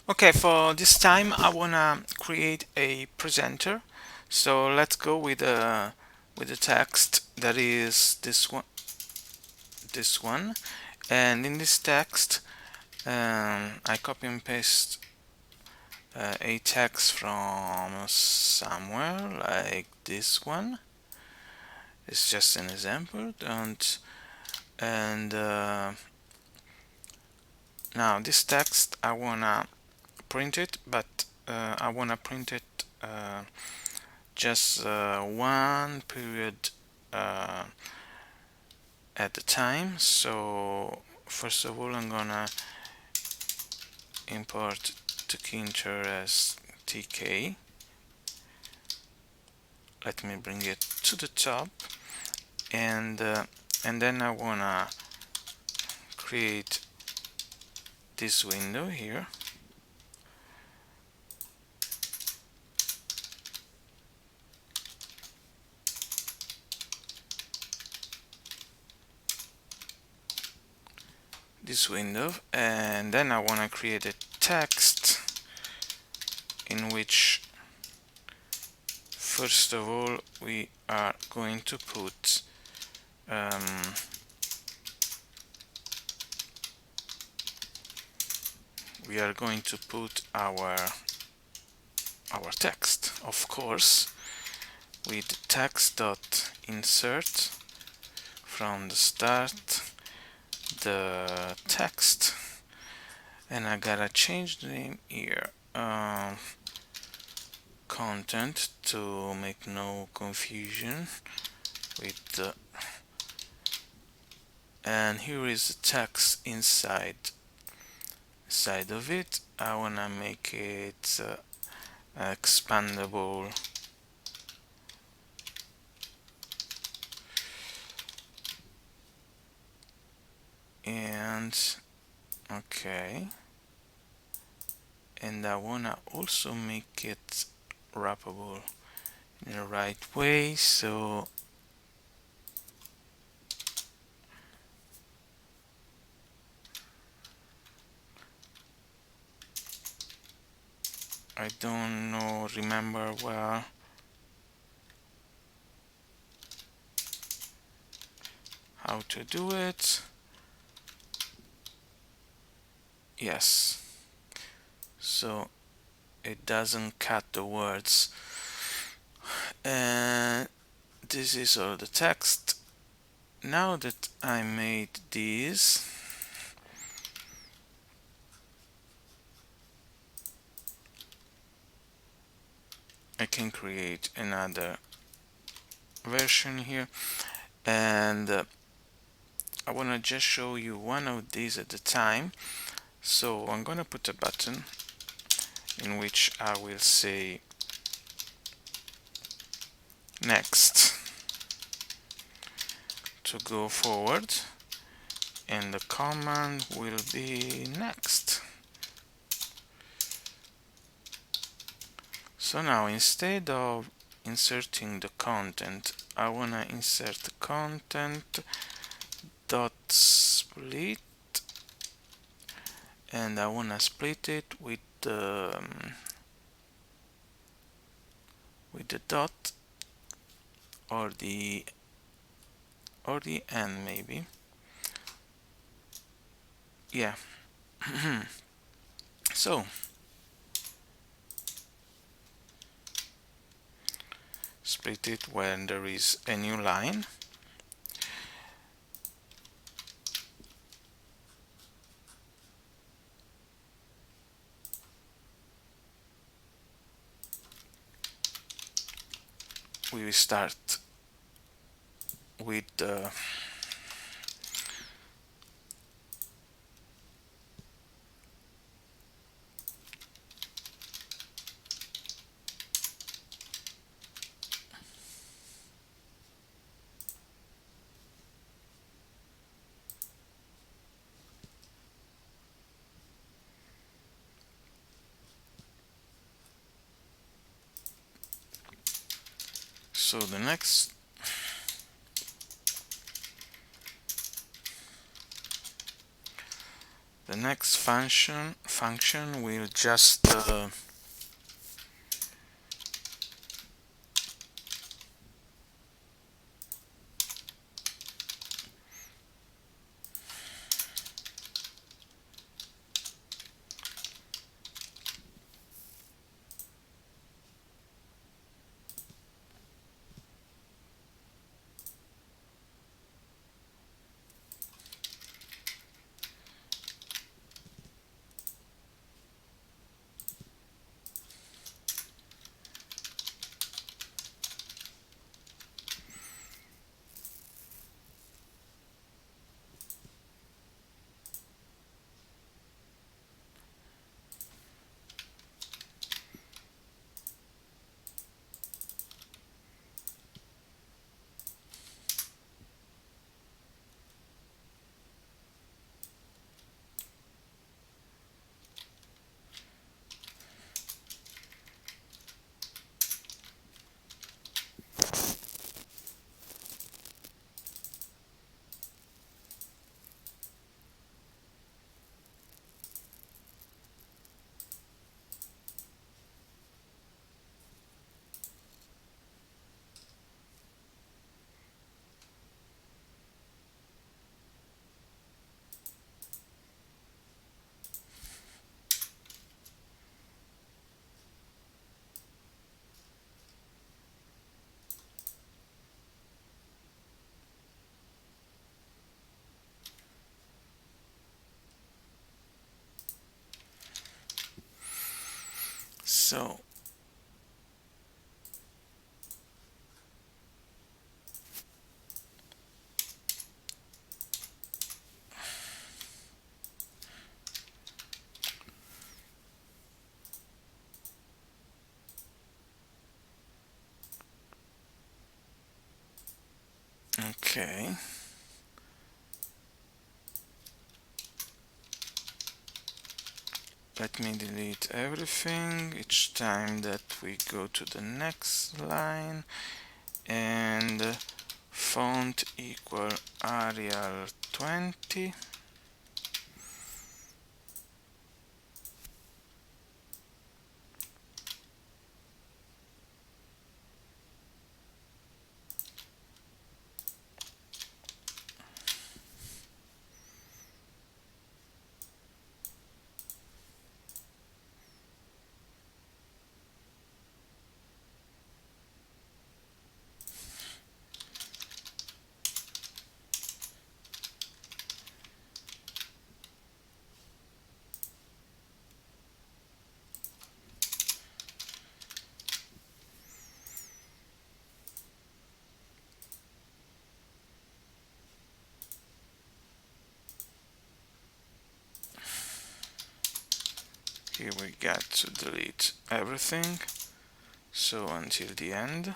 Okay, for this time I wanna create a presenter. So let's go with the text that is this one, and in this text I copy and paste a text from somewhere like this one. It's just an example, and now this text I wanna print it, but I wanna print it just one period uh, at the time. So first of all, I'm gonna import tkinter as tk. Let me bring it to the top, and and then I wanna create this window here. This window, and then I wanna create a text in which first of all we are going to put our text, of course, with text dot insert from the start the text, and I gotta change the name here, content, to make no confusion with the, and here is the text inside of it. I wanna make it expandable, and okay, and I wanna also make it wrappable in the right way. So I don't know, remember well how to do it. Yes, so it doesn't cut the words, and this is all the text. Now that I made these, I can create another version here, and I want to just show you one of these at a time. So I'm gonna put a button in which I will say next to go forward, and the command will be next. So now instead of inserting the content, I wanna insert the content dot split, and I wanna split it with the dot or the end, maybe. Yeah. So split it when there is a new line. We will start with the so the The next function will just so okay. Let me delete everything each time that we go to the next line, and font equal Arial 20. Here we got to delete everything, so until the end.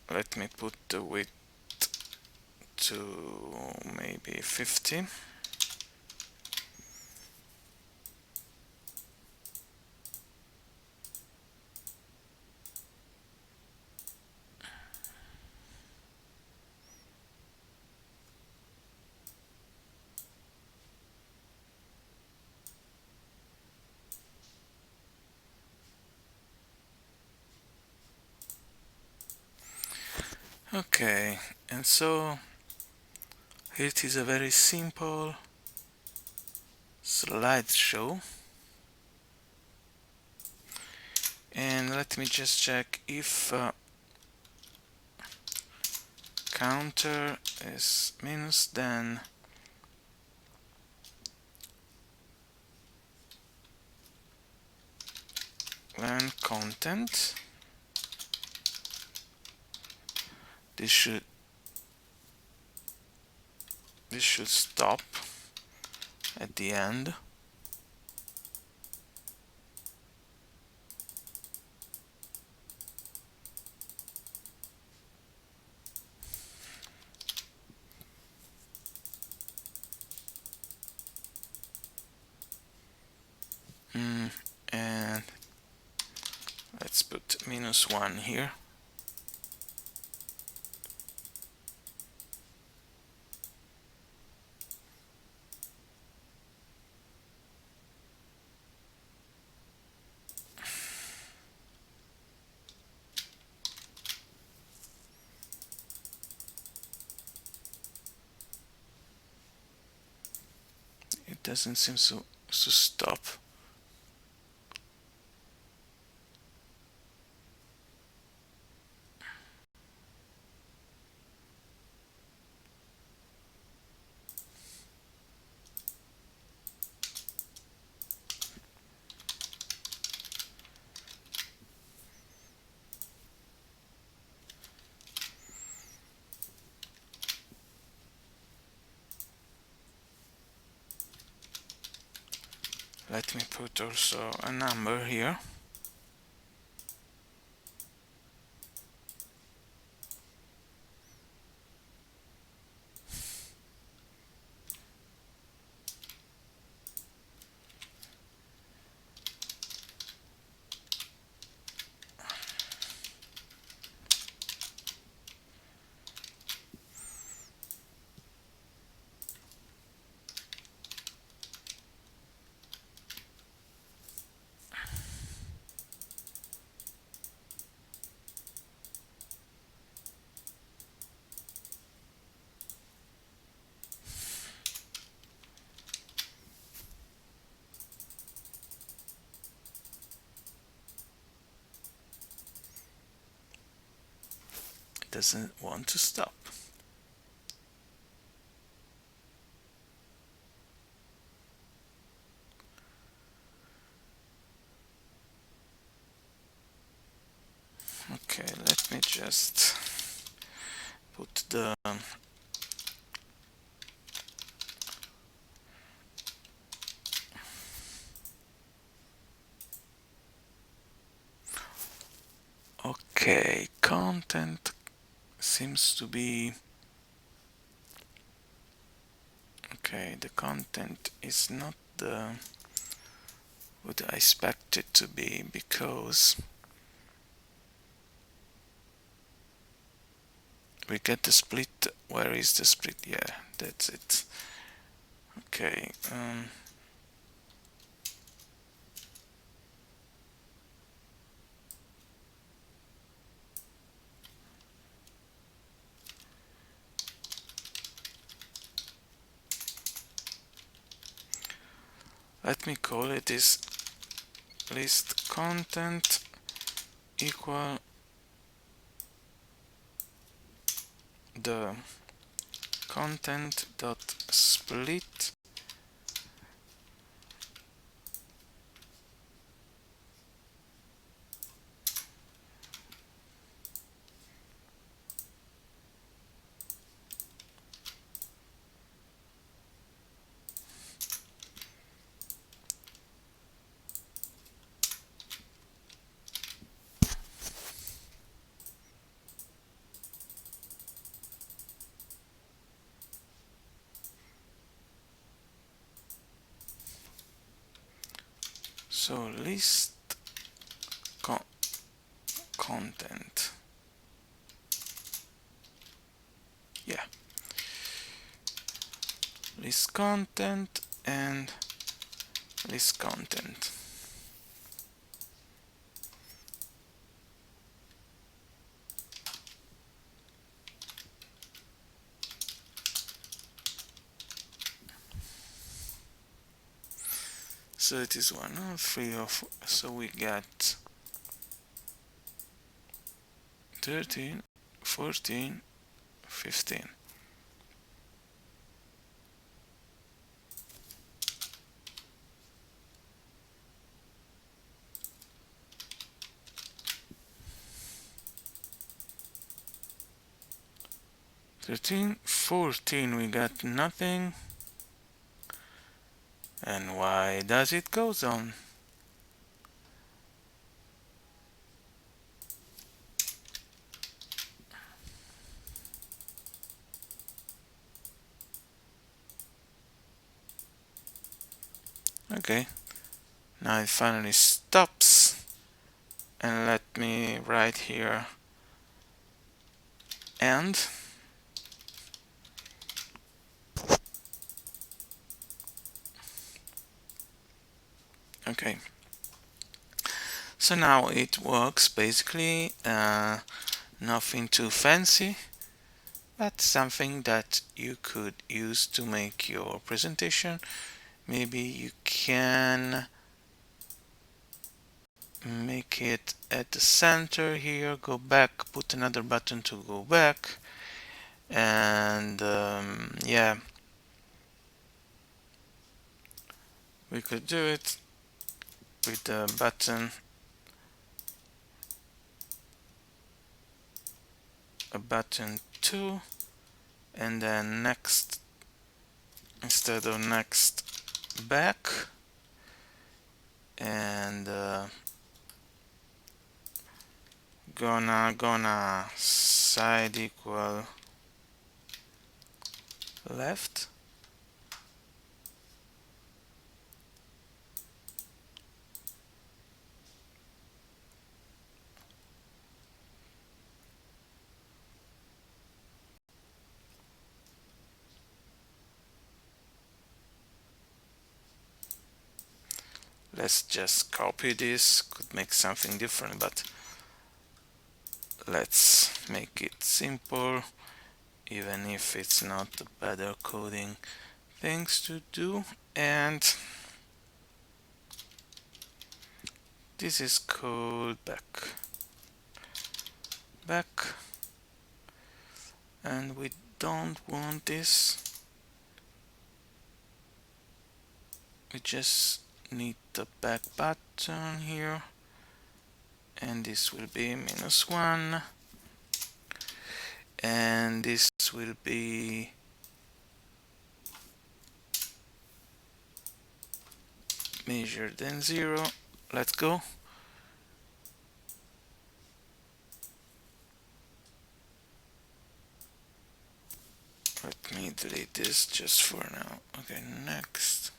Let me put the width to maybe 50. Okay, and so it is a very simple slideshow. And let me just check if counter is minus, then when content, this should stop at the end. And let's put -1 here. doesn't seem to stop. Let me put also a number here. It doesn't want to stop. Okay, let me just put the okay, content seems to be okay. The content is not the what I expect it to be, because we get the split. Where is the split? Yeah, that's it. Okay. Let me call it is list content equal the content dot split so list content, yeah, list content and list content. So it is 1, 3 or 4, so we got 13, 14, 15. Thirteen, 14, we got nothing. And why does it goes on? Okay, now it finally stops. And let me write here end. Okay, so now it works basically, nothing too fancy, but something that you could use to make your presentation Maybe you can make it at the center here, go back, put another button to go back, and yeah, we could do it with the button, a button 2, and then next instead of next, back, and gonna side equal left. Let's just copy this, could make something different, but let's make it simple, even if it's not the better coding things to do. And this is code back, and we don't want this. We just need the back button here, and this will be -1, and this will be measured than 0. Let's go. Let me delete this just for now. Okay, next.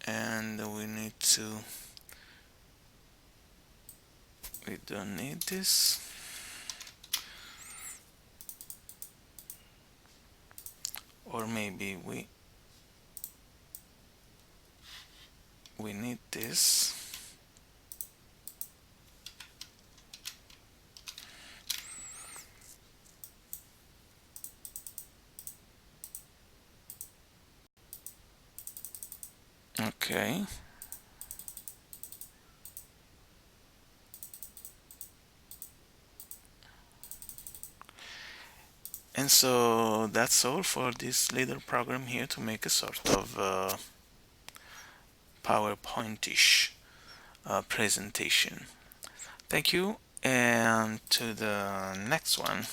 And we need to, we don't need this. Or maybe we need this. Okay. And so that's all for this little program here to make a sort of PowerPoint-ish presentation. Thank you, and to the next one.